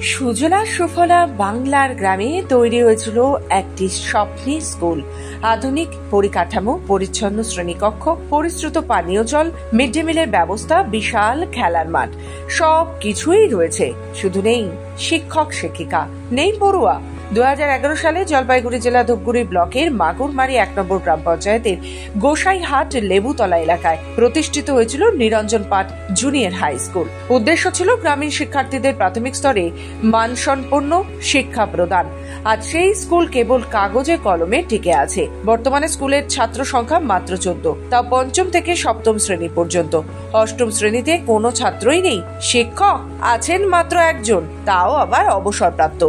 সুজলা সুফলা বাংলার গ্রামে তৈরি হয়েছিল একটি স্বপ্নের স্কুল। আধুনিক পরিকাঠামো, পরিচ্ছন্ন শ্রেণীকক্ষ, পরিশ্রুত পানীয় জল, মিড ডে মিলের ব্যবস্থা, বিশাল খেলার মাঠ, সব কিছুই রয়েছে। শুধু নেই শিক্ষক শিক্ষিকা, নেই পড়ুয়া। 2011 সালে জলপাইগুড়ি জেলা ধূপগুড়ি ব্লকের মাগুরমারি 1 নম্বর গ্রাম পঞ্চায়েতের গোসাইহাট লেবুতলা এলাকায় প্রতিষ্ঠিত হয়েছিল নিরঞ্জন পাঠ জুনিয়র হাই স্কুল। উদ্দেশ্য ছিল গ্রামীণ শিক্ষার্থীদের প্রাথমিক স্তরে মানসম্পন্ন শিক্ষা প্রদান। আজ সেই স্কুল কেবল কাগজে কলমে টিকে আছে। বর্তমানে স্কুলের ছাত্র সংখ্যা মাত্র 14, তা 5ম থেকে 7ম শ্রেণী পর্যন্ত। 8ম শ্রেণীতে কোনো ছাত্রই নেই। শিক্ষক আছেন মাত্র একজন, তাও আবার অবসরপ্রাপ্ত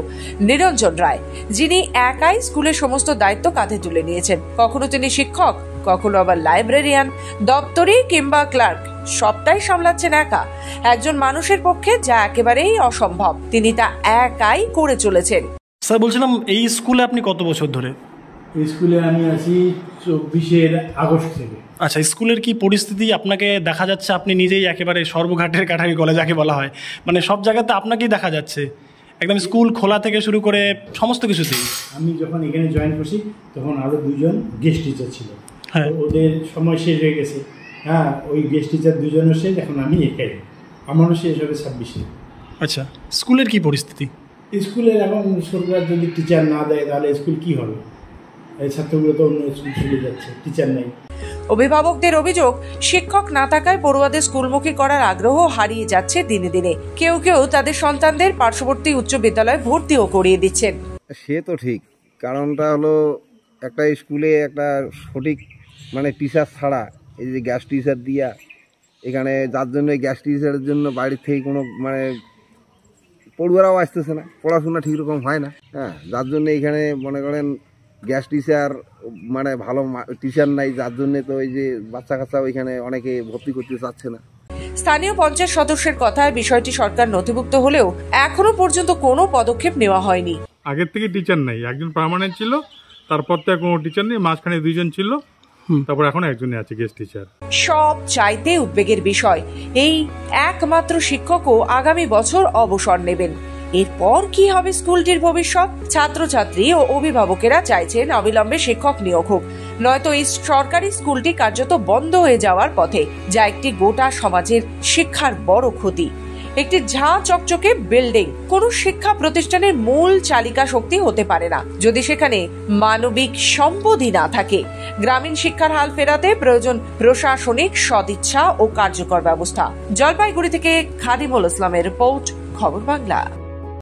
নিরঞ্জন রায়, যিনি একাই স্কুলের সমস্ত দায়িত্ব কাঁধে তুলে নিয়েছেন। কখনো তিনি শিক্ষক, কখনো আবার লাইব্রেরিয়ান, দপ্তরি কিংবা ক্লার্ক, সবটাই সামলাচ্ছেন একা। একজন মানুষের পক্ষে যা একেবারেই অসম্ভব, তিনি তা একাই করে চলেছেন। স্যার, বলছিলাম এই স্কুলে আপনি কত বছর ধরে? এই স্কুলে আমি আছি 24 আগস্ট থেকে। আচ্ছা, স্কুলের কি পরিস্থিতি? আপনাকে দেখা যাচ্ছে আপনি নিজেই একেবারে সর্বঘাটের কাঠারি গলে যাকে বলা হয়, মানে সব জায়গাতে আপনাকেই দেখা যাচ্ছে, একদম স্কুল খোলা থেকে শুরু করে সমস্ত কিছুতেই। আমি যখন এখানে জয়েন করছি তখন আরও 2জন গেস্ট টিচার ছিল। হ্যাঁ, ওদের সময় শেষ হয়ে গেছে। হ্যাঁ, ওই গেস্ট টিচার 2জনের শেষ, এখন আমি একাই। আমারও শেষ হবে 26-এ। আচ্ছা, স্কুলের কি পরিস্থিতি? স্কুলের এখন সরকার যদি টিচার না দেয় তাহলে স্কুল কি হবে? এই ছাত্রগুলো তো অন্য স্কুল চলে যাচ্ছে, টিচার নেই। অভিভাবকদের অভিযোগ, শিক্ষক না থাকায় পড়ুয়াদের স্কুলমুখী করার আগ্রহ হারিয়ে যাচ্ছে দিনে দিনে। কেউ কেউ তাদের সন্তানদের পার্শ্ববর্তী উচ্চ বিদ্যালয়ে ভর্তিও করিয়ে দিচ্ছেন। সে তো ঠিক, কারণটা হলো একটা স্কুলে একটা সঠিক মানে টিচার ছাড়া, এই যে গ্যাস টিচার দিয়া এখানে, যার জন্য গ্যাস টিচারের জন্য বাড়ির থেকে কোনো মানে পড়ুয়ারাও আসতেছে না, পড়াশোনা ঠিক রকম হয় না। হ্যাঁ, যার জন্য এখানে মনে করেন গ্যাস টিচার মানে ভালো টিচার নাই, যার জন্য তো ওই যে বাচ্চা কাচ্চা ওইখানে অনেকে ভর্তি করতে চাচ্ছে না। স্থানীয় পঞ্চায়েত সদস্যের কথায় বিষয়টি সরকার নথিভুক্ত হলেও এখনো পর্যন্ত কোনো পদক্ষেপ নেওয়া হয়নি। আগের থেকে টিচার নাই, একজন পার্মানেন্ট ছিল, তারপর থেকে কোনো টিচার নেই, মাঝখানে 2জন ছিল, তারপর এখন একজনই আছে গেস্ট টিচার। সব চাইতে উদ্বেগের বিষয়, এই একমাত্র শিক্ষকও আগামী বছর অবসর নেবেন। এরপর কি হবে স্কুলটির ভবিষ্যৎ? ছাত্রছাত্রী ও অভিভাবকেরা চাইছেন অবিলম্বে শিক্ষক নিয়োগ হোক, নয়তো এই সরকারি স্কুলটি কার্যত বন্ধ হয়ে যাওয়ার পথে, যা একটি গোটা সমাজের শিক্ষার বড় ক্ষতি। একটি ঝাঁ চকচকে বিল্ডিং কোন শিক্ষা প্রতিষ্ঠানের মূল চালিকা শক্তি হতে পারে না যদি সেখানে মানবিক সম্পদই না থাকে। গ্রামীণ শিক্ষার হাল ফেরাতে প্রয়োজন প্রশাসনিক সদিচ্ছা ও কার্যকর ব্যবস্থা। জলপাইগুড়ি থেকে খাদিমুল ইসলামের রিপোর্ট, খবর বাংলা।